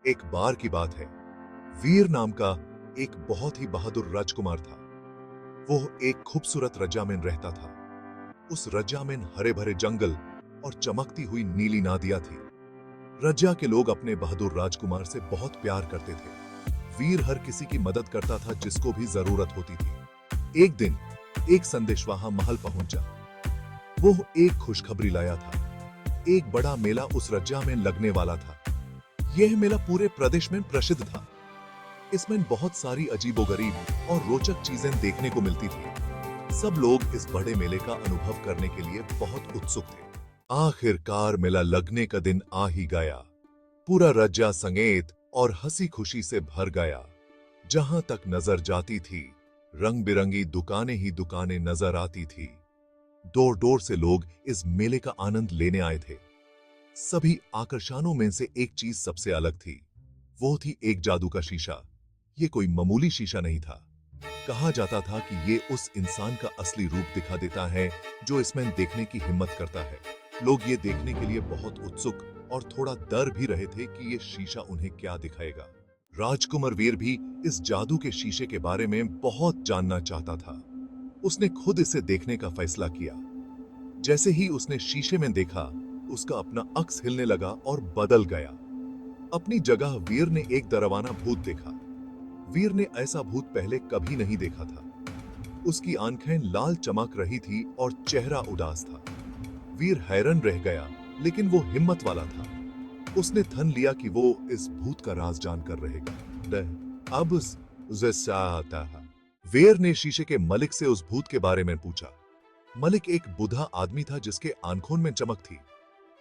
एक बार की बात है। वीर नाम का एक बहुत ही बहादुर राजकुमार था। वो एक खूबसूरत रज्जा में रहता था। उस रज्जा में हरे भरे जंगल और चमकती हुई नीली नदियां थी। रज्जा के लोग अपने बहादुर राजकुमार से बहुत प्यार करते थे। वीर हर किसी की मदद करता था जिसको भी जरूरत होती थी। एक दिन एक संदेशवाह महल पहुंचा। वो एक खुशखबरी लाया था। एक बड़ा मेला उस रज्जा में लगने वाला था। यह मेला पूरे प्रदेश में प्रसिद्ध था। इसमें बहुत सारी अजीबोगरीब और रोचक चीजें देखने को मिलती थी। सब लोग इस बड़े मेले का अनुभव करने के लिए बहुत उत्सुक थे। आखिरकार मेला लगने का दिन आ ही गया। पूरा रज्जा संगीत और हंसी खुशी से भर गया। जहां तक नजर जाती थी, रंग बिरंगी दुकानें ही दुकानें नजर आती थी। दूर दूर से लोग इस मेले का आनंद लेने आए थे। सभी आकर्षणों में से एक चीज सबसे अलग थी। वो थी एक जादू का शीशा। ये कोई मामूली शीशा नहीं था। कहा जाता था कि ये उस इंसान का असली रूप दिखा देता है जो इसमें देखने की हिम्मत करता है। लोग ये देखने के लिए बहुत उत्सुक और थोड़ा डर भी रहे थे कि ये शीशा उन्हें क्या दिखाएगा। राजकुमार वीर भी इस जादू के शीशे के बारे में बहुत जानना चाहता था। उसने खुद इसे देखने का फैसला किया। जैसे ही उसने शीशे में देखा, उसका अपना अक्स हिलने लगा और बदल गया। अपनी जगह वीर ने एक डरावना भूत देखा। वीर ने ऐसा भूत पहले कभी नहीं देखा था। उसकी आंखें लाल चमक रही थी और चेहरा उदास था। वीर हैरान रह गया, लेकिन वो हिम्मत वाला था। उसने ठान लिया कि वो इस भूत का राज जानकर रहेगा। अब जैसा आता है। वीर ने शीशे के मलिक से उस भूत के बारे में पूछा। मलिक एक बूढ़ा आदमी था जिसके आंखों में चमक थी।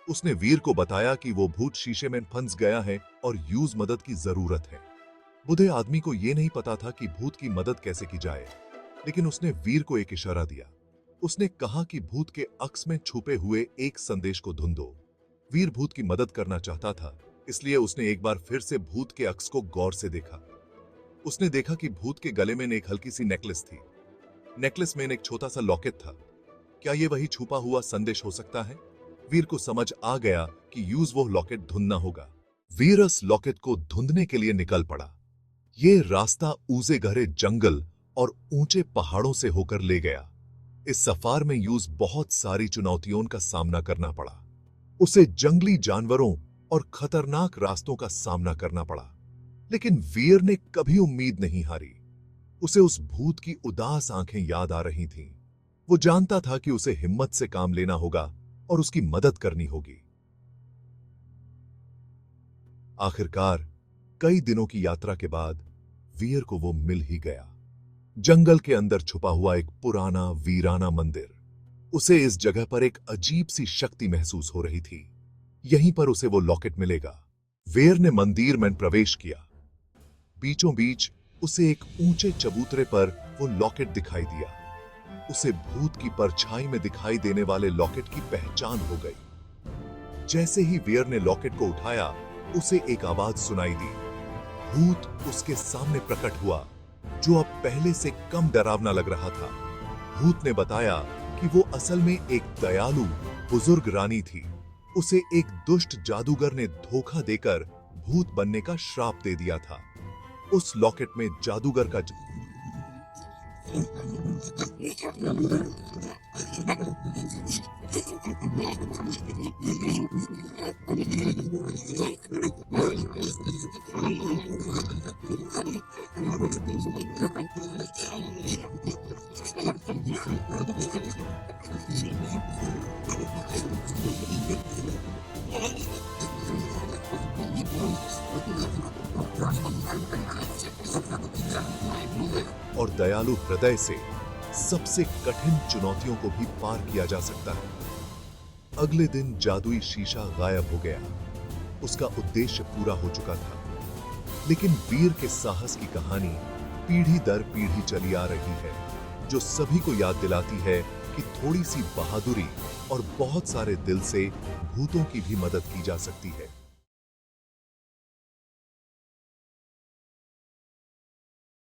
उसने वीर को बताया कि वो भूत शीशे में फंस गया है और यूज मदद की जरूरत है। बूढ़े आदमी को यह नहीं पता था कि भूत की मदद कैसे की जाए, लेकिन उसने वीर को एक इशारा दिया। उसने कहा कि भूत के अक्स में छुपे हुए एक संदेश को ढूंढो। वीर भूत की मदद करना चाहता था, इसलिए उसने एक बार फिर से भूत के अक्स को गौर से देखा। उसने देखा कि भूत के गले में एक हल्की सी नेकलेस थी। नेकलेस में एक छोटा सा लॉकेट था। क्या ये वही छुपा हुआ संदेश हो सकता है? वीर को समझ आ गया कि यूज वो लॉकेट ढूंढना होगा। वीर उस लॉकेट को ढूंढने के लिए निकल पड़ा। ये रास्ता ऊजे गहरे जंगल और ऊंचे पहाड़ों से होकर ले गया। इस सफर में यूज बहुत सारी चुनौतियों का सामना करना पड़ा। उसे जंगली जानवरों और खतरनाक रास्तों का सामना करना पड़ा, लेकिन वीर ने कभी उम्मीद नहीं हारी। उसे उस भूत की उदास आंखें याद आ रही थीं। वो जानता था कि उसे हिम्मत से काम लेना होगा और उसकी मदद करनी होगी। आखिरकार कई दिनों की यात्रा के बाद वीर को वो मिल ही गया। जंगल के अंदर छुपा हुआ एक पुराना वीराना मंदिर। उसे इस जगह पर एक अजीब सी शक्ति महसूस हो रही थी। यहीं पर उसे वो लॉकेट मिलेगा। वीर ने मंदिर में प्रवेश किया। बीचों बीच उसे एक ऊंचे चबूतरे पर वो लॉकेट दिखाई दिया। उसे भूत की परछाई में दिखाई देने वाले लॉकेट की पहचान हो गई। जैसे ही वीर ने लॉकेट को उठाया, उसे एक आवाज सुनाई दी। भूत उसके सामने प्रकट हुआ, जो अब पहले से कम डरावना लग रहा था। भूत ने बताया कि वो असल में एक दयालु बुजुर्ग रानी थी। उसे एक दुष्ट जादूगर ने धोखा देकर भूत बनने का श्राप दे दिया था। उस लॉकेट में जादूगर का और दयालु हृदय से सबसे कठिन चुनौतियों को भी पार किया जा सकता है। अगले दिन जादुई शीशा गायब हो गया। उसका उद्देश्य पूरा हो चुका था, लेकिन वीर के साहस की कहानी पीढ़ी दर पीढ़ी चली आ रही है, जो सभी को याद दिलाती है कि थोड़ी सी बहादुरी और बहुत सारे दिल से भूतों की भी मदद की जा सकती है।